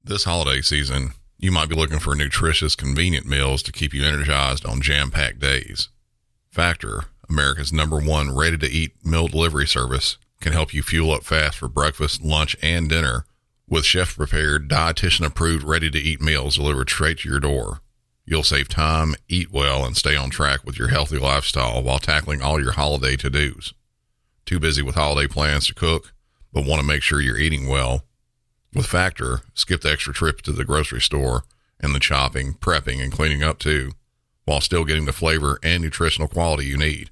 This holiday season, you might be looking for nutritious, convenient meals to keep you energized on jam-packed days. Factor, America's #1 ready-to-eat meal delivery service, can help you fuel up fast for breakfast, lunch, and dinner with chef-prepared, dietitian-approved, ready-to-eat meals delivered straight to your door. You'll save time, eat well, and stay on track with your healthy lifestyle while tackling all your holiday to-dos. Too busy with holiday plans to cook, but want to make sure you're eating well? With Factor, skip the extra trip to the grocery store and the chopping, prepping, and cleaning up too, while still getting the flavor and nutritional quality you need.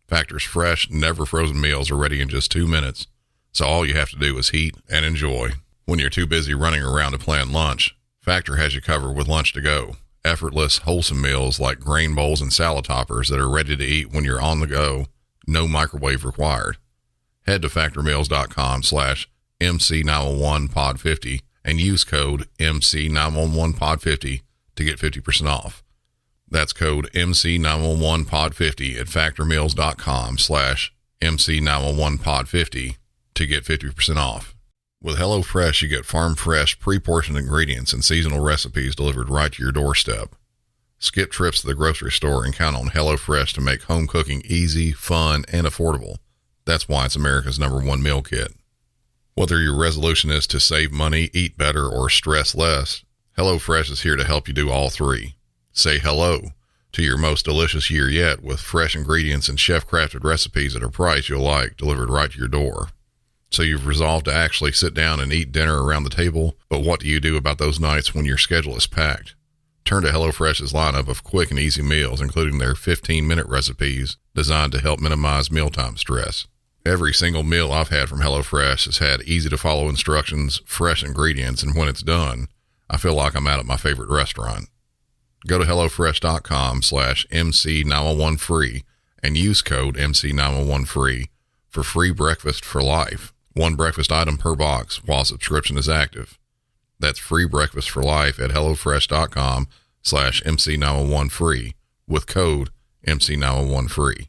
Factor's fresh, never frozen meals are ready in just 2 minutes, so all you have to do is heat and enjoy. When you're too busy running around to plan lunch, Factor has you covered with lunch to go. Effortless, wholesome meals like grain bowls and salad toppers that are ready to eat when you're on the go, no microwave required. Head to factormeals.com/MC911pod50 and use code MC911pod50 to get 50% off. That's code MC911pod50 at factormeals.com/MC911pod50 to get 50% off. With HelloFresh, you get farm-fresh, pre-portioned ingredients and seasonal recipes delivered right to your doorstep. Skip trips to the grocery store and count on HelloFresh to make home cooking easy, fun, and affordable. That's why it's America's #1 meal kit. Whether your resolution is to save money, eat better, or stress less, HelloFresh is here to help you do all three. Say hello to your most delicious year yet with fresh ingredients and chef-crafted recipes at a price you'll like delivered right to your door. So you've resolved to actually sit down and eat dinner around the table, but what do you do about those nights when your schedule is packed? Turn to HelloFresh's lineup of quick and easy meals, including their 15-minute recipes designed to help minimize mealtime stress. Every single meal I've had from HelloFresh has had easy-to-follow instructions, fresh ingredients, and when it's done, I feel like I'm out at my favorite restaurant. Go to HelloFresh.com/MC911free and use code MC911free for free breakfast for life. One breakfast item per box while subscription is active. That's free breakfast for life at HelloFresh.com/MC911free with code MC911free.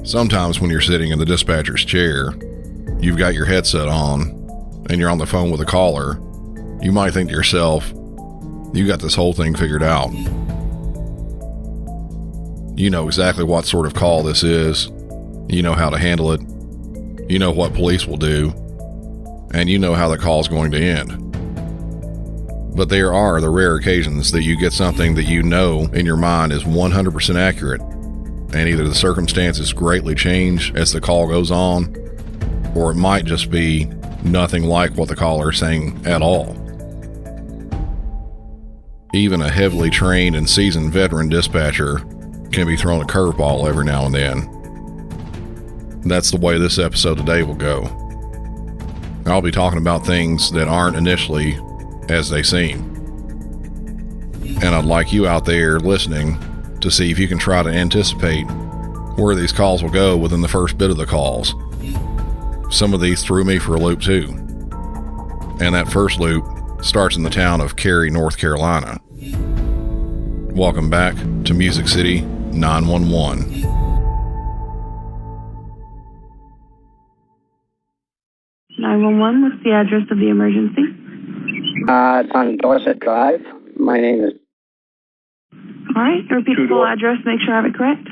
Sometimes when you're sitting in the dispatcher's chair, you've got your headset on, and you're on the phone with a caller, you might think to yourself, you got this whole thing figured out. You know exactly what sort of call this is, you know how to handle it, you know what police will do, and you know how the call is going to end. But there are the rare occasions that you get something that you know in your mind is 100% accurate, and either the circumstances greatly change as the call goes on, or it might just be nothing like what the caller is saying at all. Even a heavily trained and seasoned veteran dispatcher can be thrown a curveball every now and then. That's the way this episode today will go. I'll be talking about things that aren't initially as they seem. And I'd like you out there listening to see if you can try to anticipate where these calls will go within the first bit of the calls. Some of these threw me for a loop too. And that first loop starts in the town of Cary, North Carolina. Welcome back to Music City 911. What's the address of the emergency? It's on Dorset Drive. My name is... All right, repeat the full address, make sure I have it correct.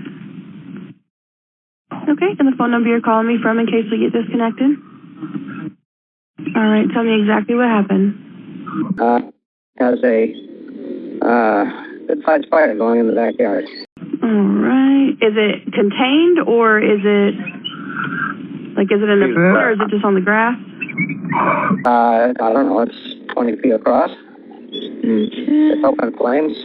Okay, and the phone number you're calling me from in case we get disconnected? All right, tell me exactly what happened. Has a good-sized fire going in the backyard. All right, is it contained or is it in the field or is it just on the grass? I don't know, it's 20 feet across. It's open flames.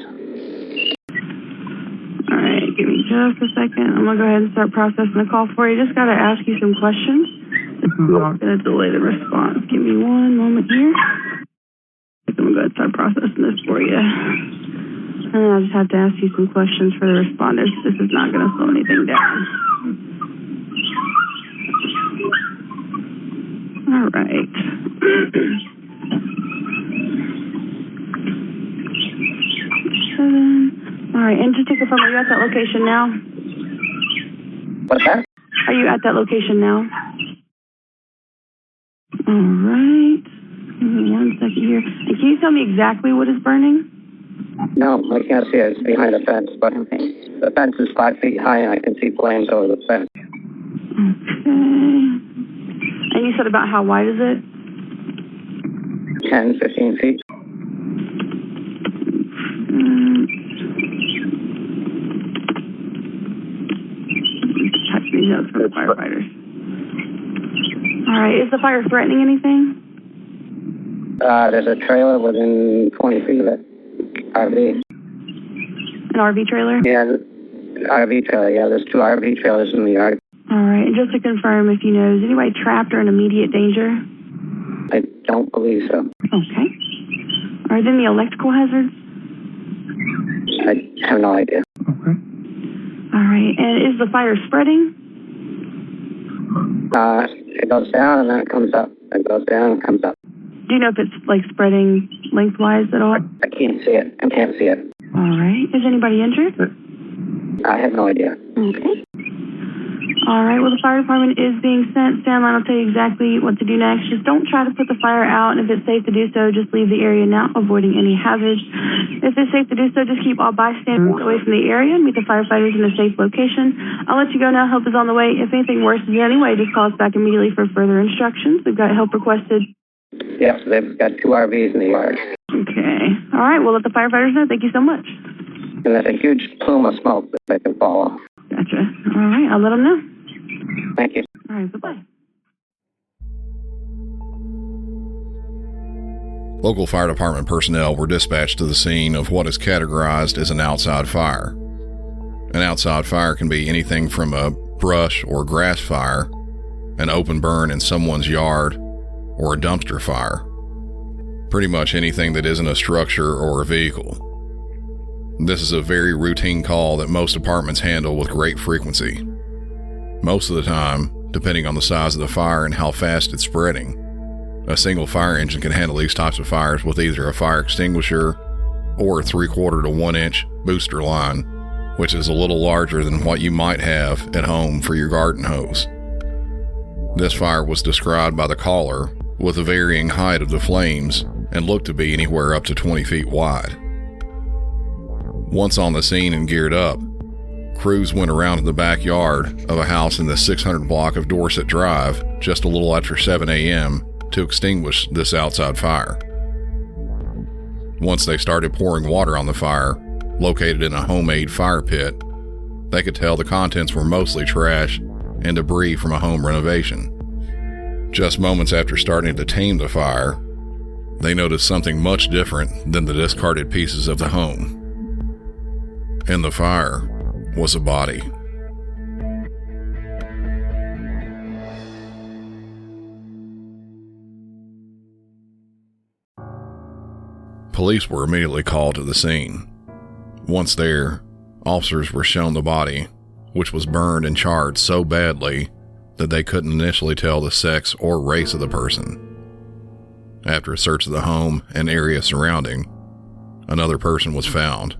All right, give me just a second. I'm going to go ahead and start processing the call for you. Just got to ask you some questions. This is going to delay the response. Give me one moment here. I'm going to go ahead and start processing this for you. And then I'll just have to ask you some questions for the responders. This is not going to slow anything down. All right. All right, and just to confirm, are you at that location now? What's that? Are you at that location now? All right. Give me 1 second here. And can you tell me exactly what is burning? No, I can't see it. It's behind the fence, but the fence is 5 feet high, and I can see flames over the fence. Okay. And you said about how wide is it? 10, 15 feet. Check these notes for the firefighters. All right. Is the fire threatening anything? There's a trailer within 20 feet of it. RV. An RV trailer? Yeah, RV trailer. Yeah, there's 2 RV trailers in the yard. All right. And just to confirm, if you know, is anybody trapped or in immediate danger? I don't believe so. Okay. Are there any electrical hazards? I have no idea. Okay. All right. And is the fire spreading? It goes down and then it comes up. It goes down and comes up. Do you know if it's like spreading lengthwise at all? I can't see it. I can't see it. All right. Is anybody injured? I have no idea. Okay. All right. Well, the fire department is being sent. Stand line will tell you exactly what to do next. Just don't try to put the fire out, and if it's safe to do so, just leave the area now, avoiding any hazards. If it's safe to do so, just keep all bystanders away from the area and meet the firefighters in a safe location. I'll let you go now. Help is on the way. If anything worsens in any way, just call us back immediately for further instructions. We've got help requested. Yes, they've got 2 RVs in the yard. Okay. All right. We'll let the firefighters know. Thank you so much. And there's a huge plume of smoke that they can follow. Gotcha. All right. I'll let them know. Thank you. All right. Bye-bye. Local fire department personnel were dispatched to the scene of what is categorized as an outside fire. An outside fire can be anything from a brush or grass fire, an open burn in someone's yard, or a dumpster fire. Pretty much anything that isn't a structure or a vehicle. This is a very routine call that most departments handle with great frequency. Most of the time, depending on the size of the fire and how fast it's spreading, a single fire engine can handle these types of fires with either a fire extinguisher or a 3/4 to 1 inch booster line, which is a little larger than what you might have at home for your garden hose. This fire was described by the caller with a varying height of the flames and looked to be anywhere up to 20 feet wide. Once on the scene and geared up, crews went around in the backyard of a house in the 600 block of Dorset Drive just a little after 7 a.m. to extinguish this outside fire. Once they started pouring water on the fire, located in a homemade fire pit, they could tell the contents were mostly trash and debris from a home renovation. Just moments after starting to tame the fire, they noticed something much different than the discarded pieces of the home. In the fire was a body. Police were immediately called to the scene. Once there, officers were shown the body, which was burned and charred so badly that they couldn't initially tell the sex or race of the person. After a search of the home and area surrounding, another person was found.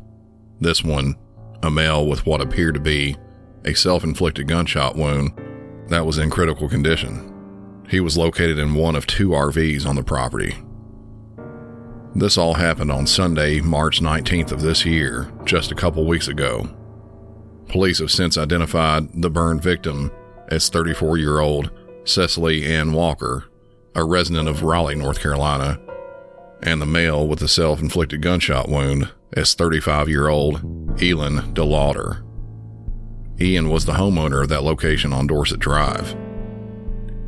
This one, a male with what appeared to be a self-inflicted gunshot wound that was in critical condition. He was located in one of 2 RVs on the property. This all happened on Sunday, March 19th of this year, just a couple weeks ago. Police have since identified the burned victim as 34-year-old Cecily Ann Walker, a resident of Raleigh, North Carolina, and the male with the self-inflicted gunshot wound as 35-year-old Elin DeLauder. Ian was the homeowner of that location on Dorset Drive.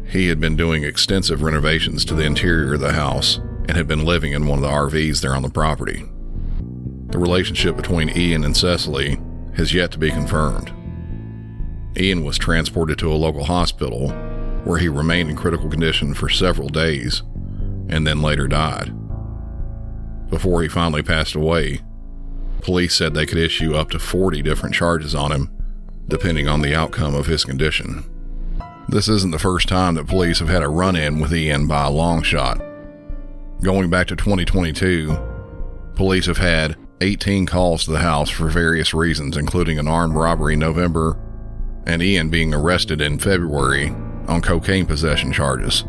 He had been doing extensive renovations to the interior of the house and had been living in one of the RVs there on the property. The relationship between Ian and Cecily has yet to be confirmed. Ian was transported to a local hospital where he remained in critical condition for several days and then later died. Before he finally passed away, police said they could issue up to 40 different charges on him, depending on the outcome of his condition. This isn't the first time that police have had a run-in with Ian by a long shot. Going back to 2022, police have had 18 calls to the house for various reasons, including an armed robbery in November and Ian being arrested in February on cocaine possession charges.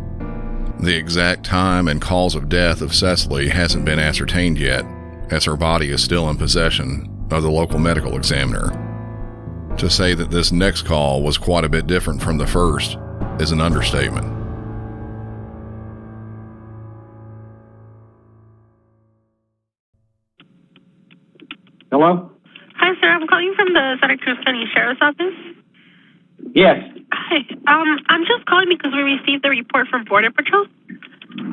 The exact time and cause of death of Cecily hasn't been ascertained yet, as her body is still in possession of the local medical examiner. To say that this next call was quite a bit different from the first is an understatement. Hello? Hi, sir. I'm calling from the Santa Cruz County Sheriff's Office. Yes. Hi. I'm just calling because we received the report from Border Patrol.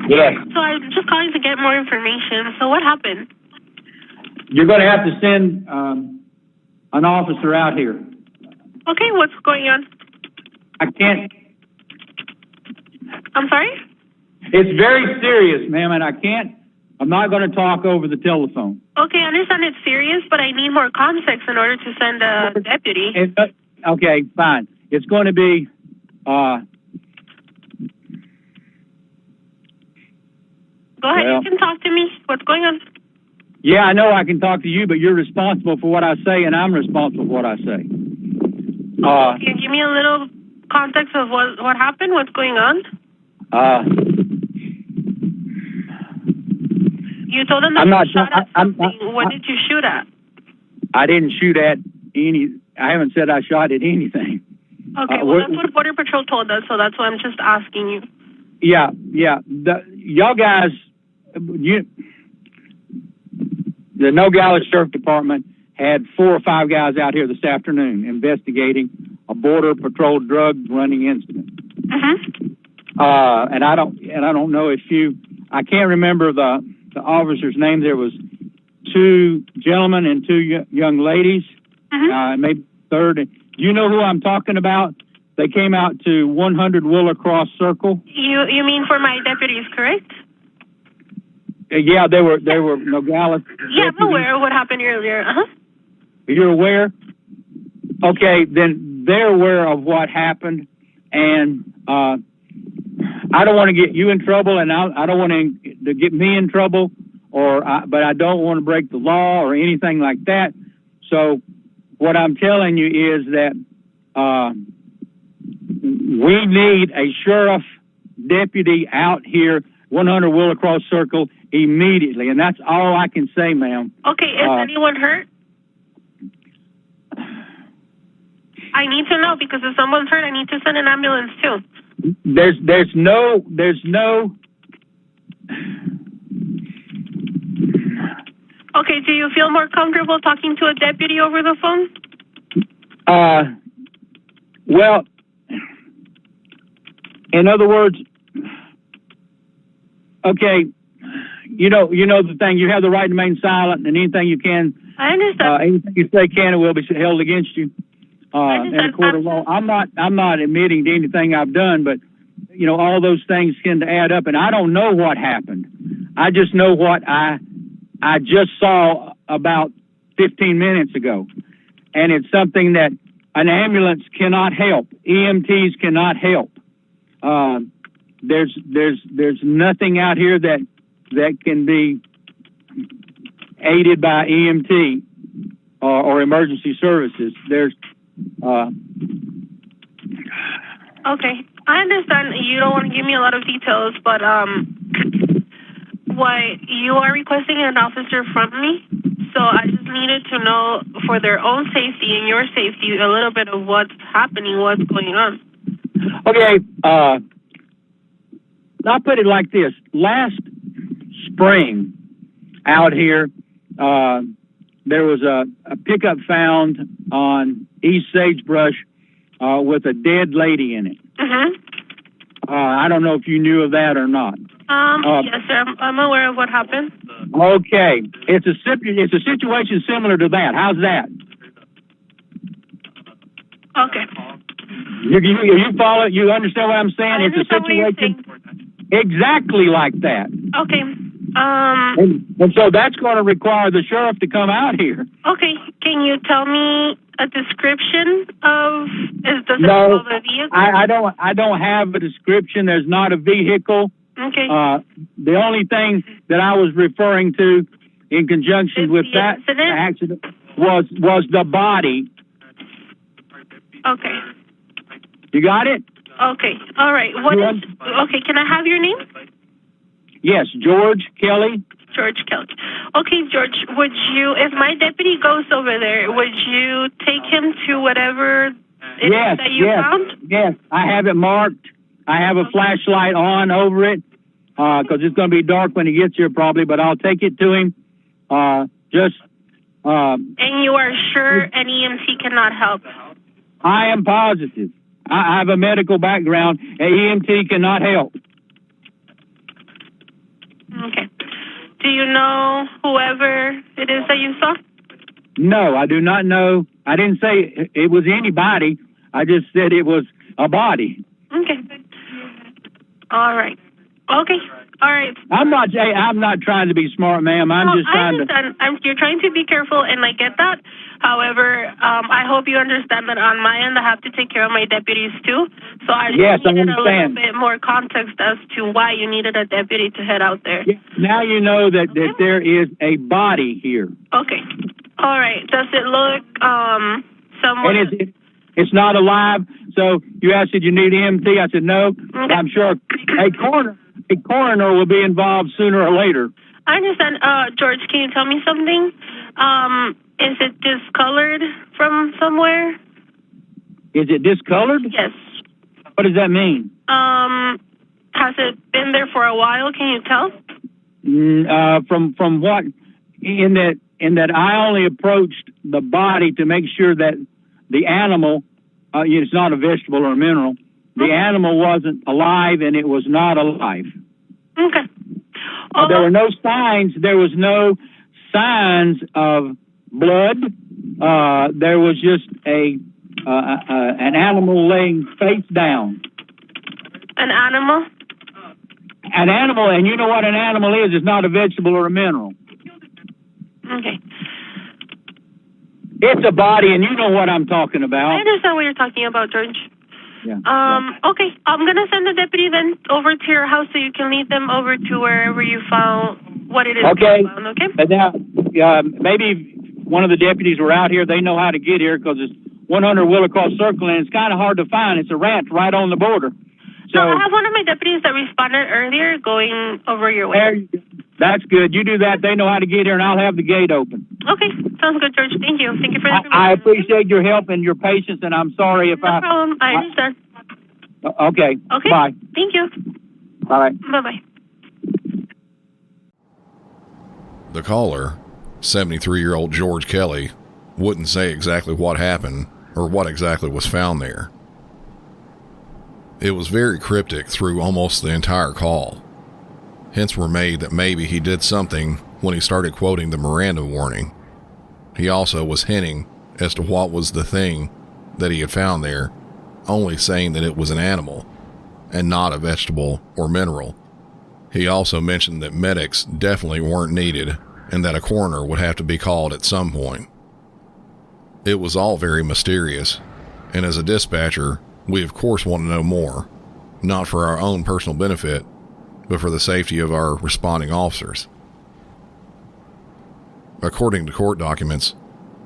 Yes. So I'm just calling to get more information. So what happened? You're going to have to send an officer out here. Okay, what's going on? I can't. I'm sorry? It's very serious, ma'am, and I'm not going to talk over the telephone. Okay, I understand it's serious, but I need more context in order to send a deputy. Okay, fine. It's going to be, Go ahead, well, you can talk to me. What's going on? yeah, I know I can talk to you, but you're responsible for what I say, and I'm responsible for what I say. Can you give me a little context of what happened? What's going on? You told them that I'm not you shot sure. at something. What did you shoot at? I didn't shoot at I haven't said I shot at anything. Okay, well, that's what Border Patrol told us, so that's why I'm just asking you. Yeah. Y'all guys, the Nogales Sheriff Department had 4 or 5 guys out here this afternoon investigating a Border Patrol drug running incident. And I don't know if I can't remember the officer's name. There was 2 gentlemen and 2 young ladies, maybe third. Do you know who I'm talking about? They came out to 100 Willer Cross Circle. You mean for my deputies, correct? Yeah, they were Nogales. Yeah, I'm aware of what happened earlier. You're aware? Okay, then they're aware of what happened, and I don't want to get you in trouble, and I don't want to get me in trouble, but I don't want to break the law or anything like that. So what I'm telling you is that we need a sheriff deputy out here, 100 Willer Cross Circle, immediately, and that's all I can say, ma'am. Okay, is anyone hurt? I need to know, because if someone's hurt, I need to send an ambulance too. There's no. Okay, do you feel more comfortable talking to a deputy over the phone? Well, in other words, okay, you know the thing. You have the right to remain silent, and anything you can. I understand. Anything you say can and will be held against you in a court of law. I'm not admitting to anything I've done, but all those things tend to add up, and I don't know what happened. I just know what I just saw about 15 minutes ago, and it's something that an ambulance cannot help. EMTs cannot help. There's nothing out here that can be aided by EMT or emergency services. Okay, I understand you don't want to give me a lot of details, but what you are requesting an officer from me, so I just needed to know for their own safety and your safety a little bit of what's happening, what's going on. Okay, I'll put it like this. Last spring out here, there was a pickup found on East Sagebrush with a dead lady in it. I don't know if you knew of that or not. Yes, sir. I'm aware of what happened. Okay, it's a situation similar to that. How's that? Okay. You follow? You understand what I'm saying? It's a situation exactly like that. Okay. And so that's going to require the sheriff to come out here. Okay. Can you tell me a description of? No, a vehicle? I don't have a description. There's not a vehicle. Okay. The only thing that I was referring to in conjunction with the that incident? accident was the body. Okay. You got it? Okay. All right. Okay, can I have your name? Yes, George Kelly. George Kelly. Okay, George, would you, if my deputy goes over there, would you take him to whatever it is that you found? Yes, I have it marked. I have a flashlight on over it, because it's going to be dark when he gets here probably, but I'll take it to him. And you are sure an EMT cannot help? I am positive. I have a medical background. An EMT cannot help. Okay. Do you know whoever it is that you saw? No, I do not know. I didn't say it was anybody. I just said it was a body. Okay. All right. Okay. All right. I'm not trying to be smart, ma'am. You're trying to be careful, and I get that. However, I hope you understand that on my end, I have to take care of my deputies too. So I needed a little bit more context as to why you needed a deputy to head out there. Yeah, now you know that there is a body here. Okay. All right. Does it look somewhat? And it's not alive. So you asked, did you need EMT? I said no. Okay. I'm sure a coroner will be involved sooner or later. I understand. George, can you tell me something? Is it discolored from somewhere? Is it discolored? Yes. What does that mean? Has it been there for a while? Can you tell? From what? In that I only approached the body to make sure that the animal, it's not a vegetable or a mineral. The animal wasn't alive, and it was not alive. Okay. There were no signs. There was no signs of blood. There was just an animal laying face down. An animal? An animal, and you know what an animal is. It's not a vegetable or a mineral. Okay. It's a body, and you know what I'm talking about. I understand what you're talking about, George. Yeah. Okay. I'm going to send the deputy then over to your house so you can lead them over to wherever you found what it is. Okay. You found, okay? And now, maybe one of the deputies were out here. They know how to get here because it's 100 Willow Cross Circle, and it's kind of hard to find. It's a ranch right on the border. So I have one of my deputies that responded earlier going over your way. That's good. You do that. They know how to get here, and I'll have the gate open. Okay. Sounds good, George. Thank you. Thank you for the I appreciate your help and your patience, and I'm sorry if No problem. I understand. Okay. Okay. Bye. Thank you. All right. Bye-bye. The caller, 73-year-old George Kelly, wouldn't say exactly what happened or what exactly was found there. It was very cryptic through almost the entire call. Hints were made that maybe he did something when he started quoting the Miranda warning. He also was hinting as to what was the thing that he had found there, only saying that it was an animal and not a vegetable or mineral. He also mentioned that medics definitely weren't needed and that a coroner would have to be called at some point. It was all very mysterious, and as a dispatcher, we of course want to know more, not for our own personal benefit, but for the safety of our responding officers. According to court documents,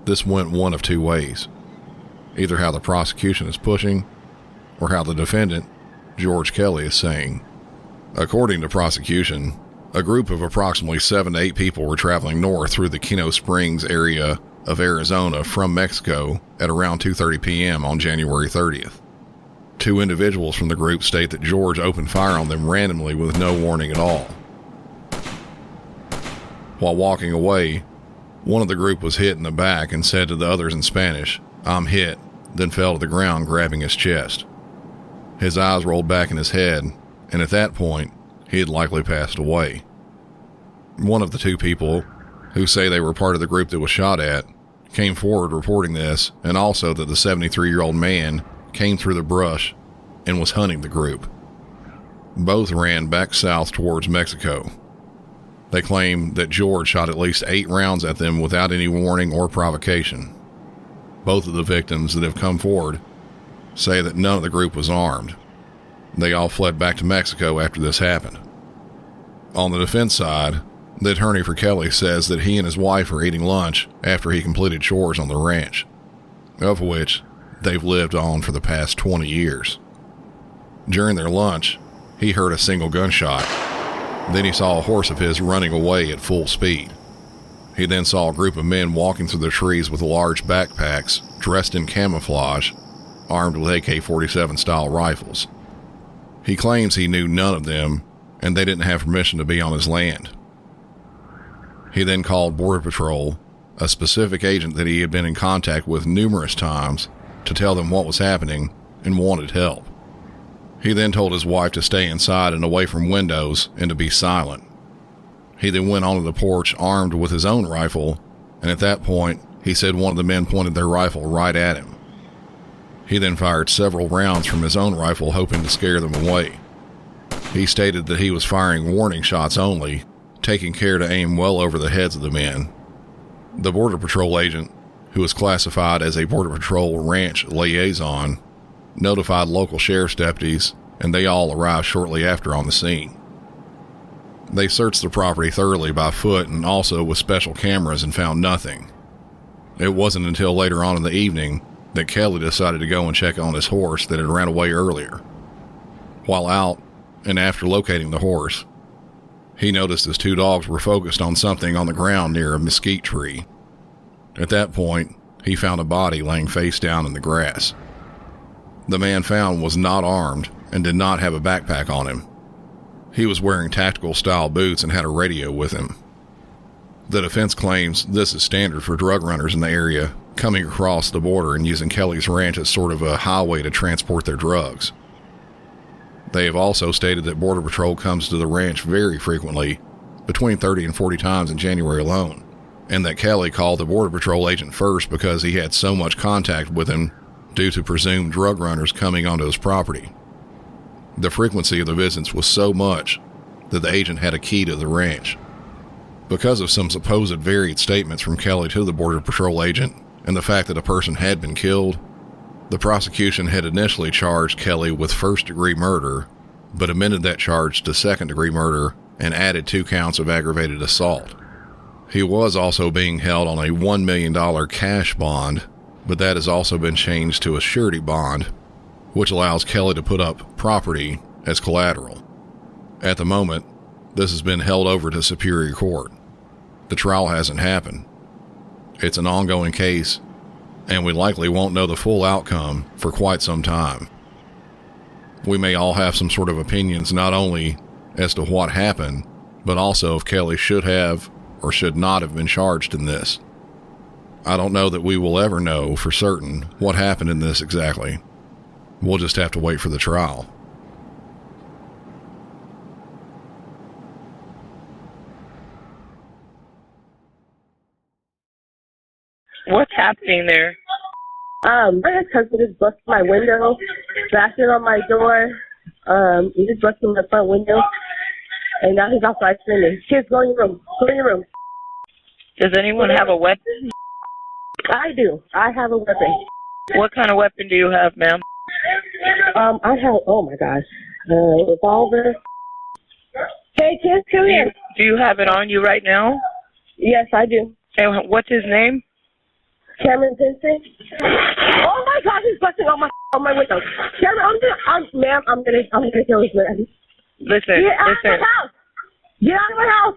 this went one of two ways. Either how the prosecution is pushing, or how the defendant, George Kelly, is saying. According to prosecution, a group of approximately 7 to 8 people were traveling north through the Keno Springs area of Arizona from Mexico at around 2:30 p.m. on January 30th. 2 individuals from the group state that George opened fire on them randomly with no warning at all. While walking away, one of the group was hit in the back and said to the others in Spanish, "I'm hit," then fell to the ground grabbing his chest. His eyes rolled back in his head, and at that point, he had likely passed away. One of the 2 people, who say they were part of the group that was shot at, came forward reporting this, and also that the 73-year-old man came through the brush and was hunting the group. Both ran back south towards Mexico. They claim that George shot at least 8 rounds at them without any warning or provocation. Both of the victims that have come forward say that none of the group was armed. They all fled back to Mexico after this happened. On the defense side, The attorney for Kelly says that he and his wife are eating lunch after he completed chores on the ranch, of which they've lived on for the past 20 years. During their lunch, he heard a single gunshot. Then he saw a horse of his running away at full speed. He then saw a group of men walking through the trees with large backpacks, dressed in camouflage, armed with AK-47 style rifles. He claims he knew none of them, and they didn't have permission to be on his land. He then called Border Patrol, a specific agent that he had been in contact with numerous times, to tell them what was happening and wanted help. He then told his wife to stay inside and away from windows and to be silent. He then went onto the porch armed with his own rifle, and at that point, he said one of the men pointed their rifle right at him. He then fired several rounds from his own rifle, hoping to scare them away. He stated that he was firing warning shots only, taking care to aim well over the heads of the men. The Border Patrol agent, who was classified as a Border Patrol ranch liaison, notified local sheriff's deputies, and they all arrived shortly after on the scene. They searched the property thoroughly by foot and also with special cameras and found nothing. It wasn't until later on in the evening that Kelly decided to go and check on his horse that had ran away earlier. While out, and after locating the horse, he noticed his two dogs were focused on something on the ground near a mesquite tree. At that point, he found a body laying face down in the grass. The man found was not armed and did not have a backpack on him. He was wearing tactical-style boots and had a radio with him. The defense claims this is standard for drug runners in the area, coming across the border and using Kelly's ranch as sort of a highway to transport their drugs. They have also stated that Border Patrol comes to the ranch very frequently, between 30 and 40 times in January alone, and that Kelly called the Border Patrol agent first because he had so much contact with him due to presumed drug runners coming onto his property. The frequency of the visits was so much that the agent had a key to the ranch. Because of some supposed varied statements from Kelly to the Border Patrol agent and the fact that a person had been killed, the prosecution had initially charged Kelly with first-degree murder, but amended that charge to second-degree murder and added 2 counts of aggravated assault. He was also being held on a $1 million cash bond, but that has also been changed to a surety bond, which allows Kelly to put up property as collateral. At the moment, this has been held over to Superior Court. The trial hasn't happened. It's an ongoing case, and we likely won't know the full outcome for quite some time. We may all have some sort of opinions not only as to what happened, but also if Kelly should have or should not have been charged in this. I don't know that we will ever know for certain what happened in this exactly. We'll just have to wait for the trial. What's happening there? My ex-husband just busted my window, bashing on my door. He just busted my front window, and now he's outside screaming. Kids, go in your room. Go in your room. Does anyone have a weapon? I do. I have a weapon. What kind of weapon do you have, ma'am? I have, oh my gosh, revolver. Hey, kids, come here. Do you have it on you right now? Yes, I do. And what's his name? Cameron Pinson. Oh my God, he's busting on my window. Cameron, I'm gonna kill this man. Listen. Get out of my house. Get out of my house.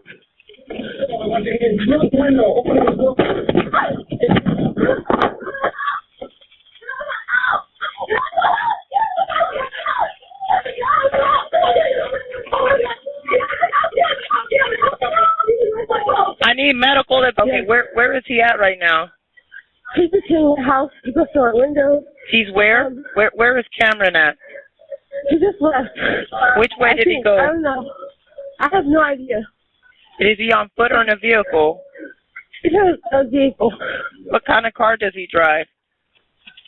I need medical. Okay, where is he at right now? He's just in the house. He goes to our window. He's where? Where is Cameron at? He just left. Which way did he go? I don't know. I have no idea. Is he on foot or in a vehicle? He has a vehicle. What kind of car does he drive?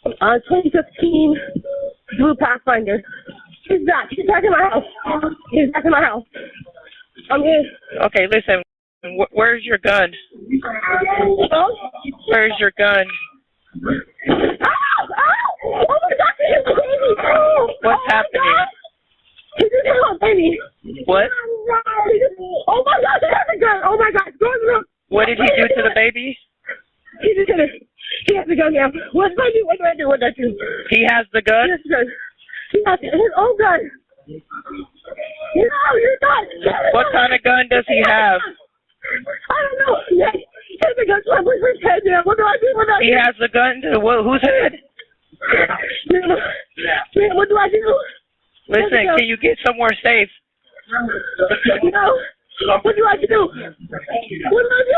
2015 blue Pathfinder. He's back. He's back in my house. He's back in my house. I'm here. Okay, listen. Where's your gun? Oh? Where's your gun? Ow! Ow! Oh my God, he's crazy! What's happening? He just hit my baby. What? He just Oh my God, he has a gun. Oh my God, go in the room. What did he do to the baby? He just hit it. He has a gun now. What do I do? What do I do? What do I do? He has the gun? He has a gun. He has his own gun. No, you're not. What kind of gun does he have? I don't know. Yeah, he has a gun to my boyfriend's head now. What do I do? What do I do? He has the gun to whose head? Man, what do I do? Listen, can you get somewhere safe? No. What do I do? What do I do?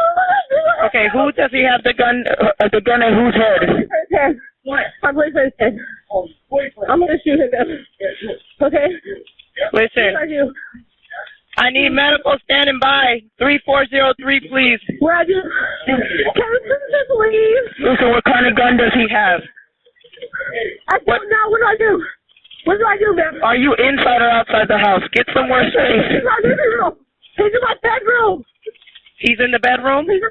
Okay, who does he have the gun at whose head? His head. My boyfriend's head. I'm gonna shoot him. Okay? Listen, What do I do? I need medical standing by. 3403, please. What do I do? Can please? Listen, what kind of gun does he have? I don't know. What do I do? What do I do, man? Are you inside or outside the house? Get somewhere safe. He's in my living room. He's in my bedroom. He's in the bedroom? He's in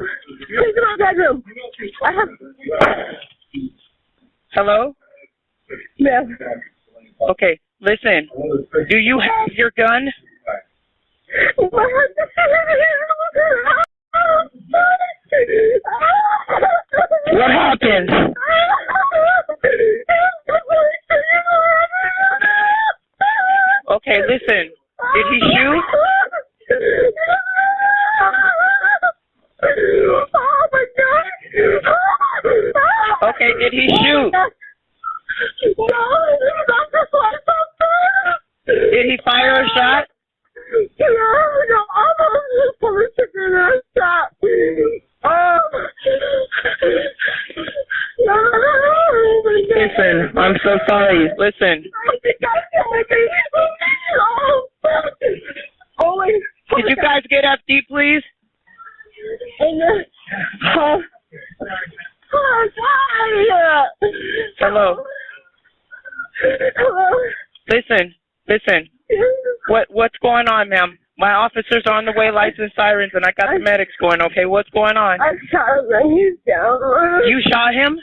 my bedroom. I have... Hello? Yeah. Okay, listen. Do you have your gun? What happened? Okay, listen. Did he shoot? Oh my God. Okay, did he shoot? Did he fire a shot? No, almost police took a shot. Listen, I'm so sorry. Listen. Could you guys get up deep, please? Hello. Listen. What's going on, ma'am? My officers are on the way, lights and sirens, and I got the medics going. Okay, what's going on? I shot him. He's down. You shot him?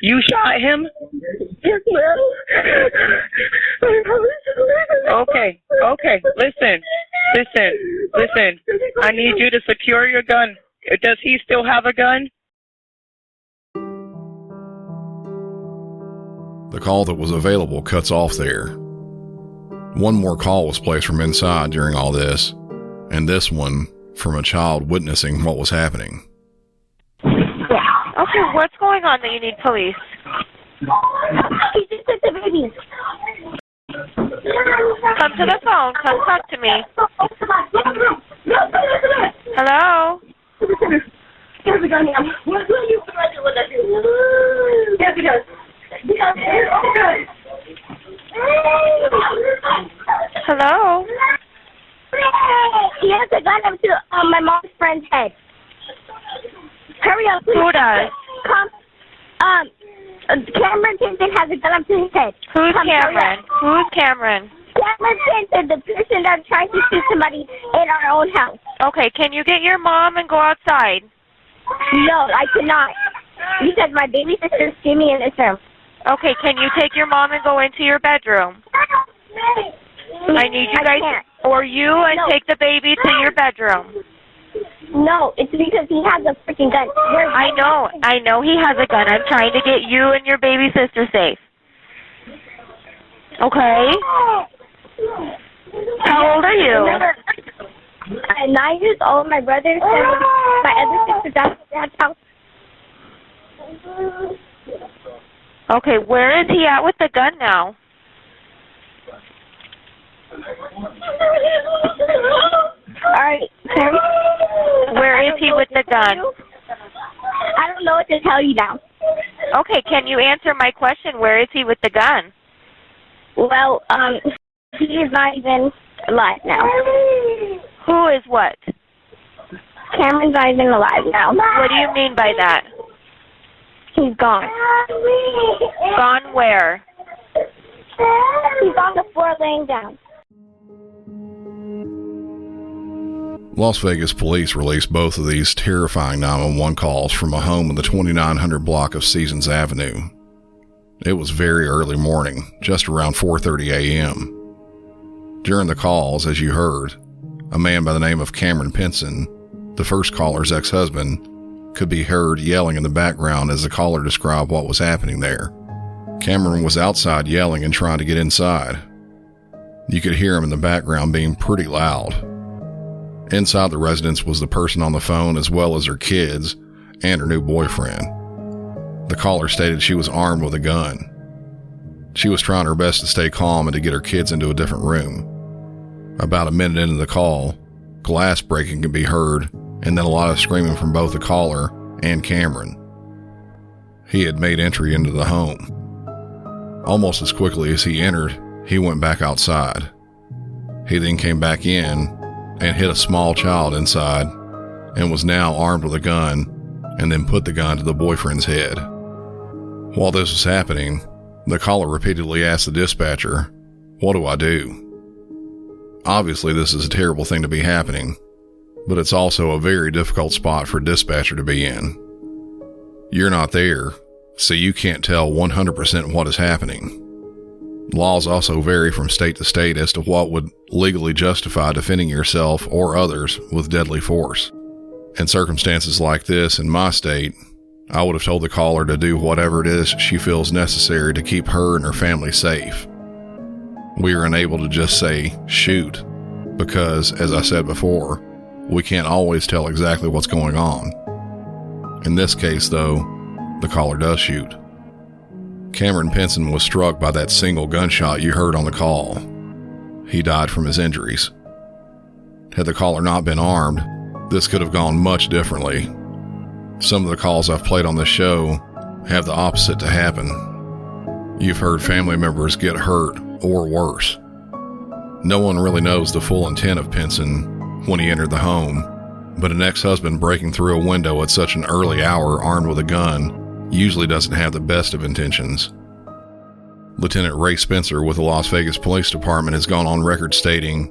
You shot him? Yes, ma'am. Okay. Listen. I need you to secure your gun. Does he still have a gun? The call that was available cuts off there. One more call was placed from inside during all this, and this one from a child witnessing what was happening. Okay, what's going on that you need police? He just took the baby. Come to the phone. Come talk to me. Hello? Here's the gun now. What do you do with that? Here's the gun. Hello? He has a gun up to my mom's friend's head. Hurry up, please. Who does? Come. Cameron Tinson has a gun up to his head. Who's Come, Cameron? Who's Cameron? Cameron Tinson, the person that's trying to shoot somebody in our own house. Okay, can you get your mom and go outside? No, I cannot. Because my baby sister's screaming in this room. Okay, can you take your mom and go into your bedroom? I need you guys, or you, and take the baby to your bedroom. No, it's because he has a freaking gun. I know he has a gun. I'm trying to get you and your baby sister safe. Okay? How old are you? I'm 9 years old. My brother, 7. My other sister's at dad's house. Okay, where is he at with the gun now? Alright, where is he with the gun? I don't know what to tell you now. Okay, can you answer my question? Where is he with the gun? Well, he is not even alive now. Who is what? Cameron's not even alive now. What do you mean by that? He's gone. Gone where? He's on the floor laying down. Las Vegas police released both of these terrifying 911 calls from a home in the 2900 block of Seasons Avenue. It was very early morning, just around 4:30 a.m. During the calls, as you heard, a man by the name of Cameron Pinson, the first caller's ex-husband, could be heard yelling in the background as the caller described what was happening there. Cameron was outside yelling and trying to get inside. You could hear him in the background being pretty loud. Inside the residence was the person on the phone as well as her kids and her new boyfriend. The caller stated she was armed with a gun. She was trying her best to stay calm and to get her kids into a different room. About a minute into the call, glass breaking could be heard, and then a lot of screaming from both the caller and Cameron. He had made entry into the home. Almost as quickly as he entered, he went back outside. He then came back in and hit a small child inside and was now armed with a gun, and then put the gun to the boyfriend's head. While this was happening, the caller repeatedly asked the dispatcher, "What do I do?" Obviously, this is a terrible thing to be happening, but it's also a very difficult spot for a dispatcher to be in. You're not there, so you can't tell 100% what is happening. Laws also vary from state to state as to what would legally justify defending yourself or others with deadly force. In circumstances like this in my state, I would have told the caller to do whatever it is she feels necessary to keep her and her family safe. We are unable to just say, shoot, because, as I said before, we can't always tell exactly what's going on. In this case, though, the caller does shoot. Cameron Pinson was struck by that single gunshot you heard on the call. He died from his injuries. Had the caller not been armed, this could have gone much differently. Some of the calls I've played on this show have the opposite to happen. You've heard family members get hurt or worse. No one really knows the full intent of Pinson when he entered the home, but an ex-husband breaking through a window at such an early hour armed with a gun usually doesn't have the best of intentions. Lieutenant Ray Spencer with the Las Vegas Police Department has gone on record stating,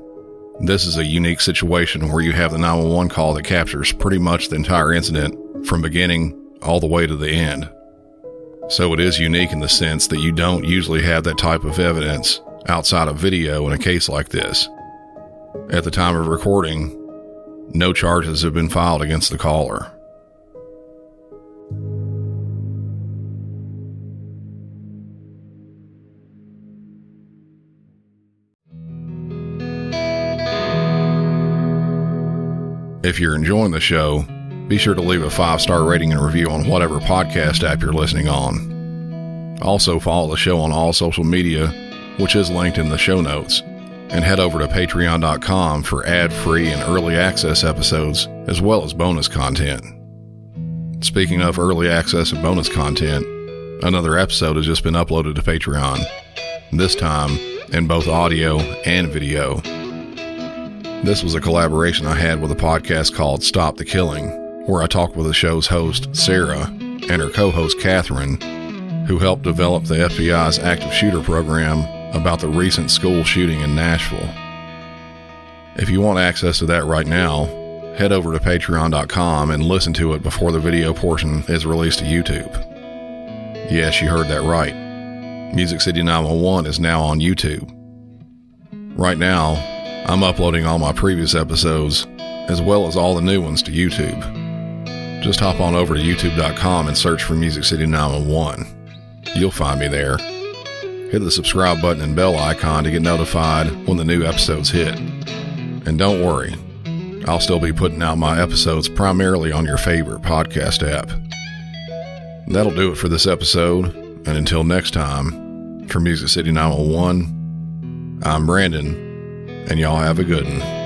"This is a unique situation where you have the 911 call that captures pretty much the entire incident from beginning all the way to the end. So it is unique in the sense that you don't usually have that type of evidence outside of video in a case like this. At the time of recording, no charges have been filed against the caller." If you're enjoying the show, be sure to leave a 5-star rating and review on whatever podcast app you're listening on. Also follow the show on all social media, which is linked in the show notes, and head over to patreon.com for ad-free and early access episodes, as well as bonus content. Speaking of early access and bonus content, another episode has just been uploaded to Patreon, this time in both audio and video. This was a collaboration I had with a podcast called Stop the Killing, where I talked with the show's host, Sarah, and her co-host, Catherine, who helped develop the FBI's active shooter program about the recent school shooting in Nashville. If you want access to that right now, head over to patreon.com and listen to it before the video portion is released to YouTube. Yes, you heard that right. Music City 911 is now on YouTube. Right now, I'm uploading all my previous episodes, as well as all the new ones to YouTube. Just hop on over to youtube.com and search for Music City 911. You'll find me there. Hit the subscribe button and bell icon to get notified when the new episodes hit. And don't worry, I'll still be putting out my episodes primarily on your favorite podcast app. That'll do it for this episode, and until next time, for Music City 911, I'm Brandon, and y'all have a good one.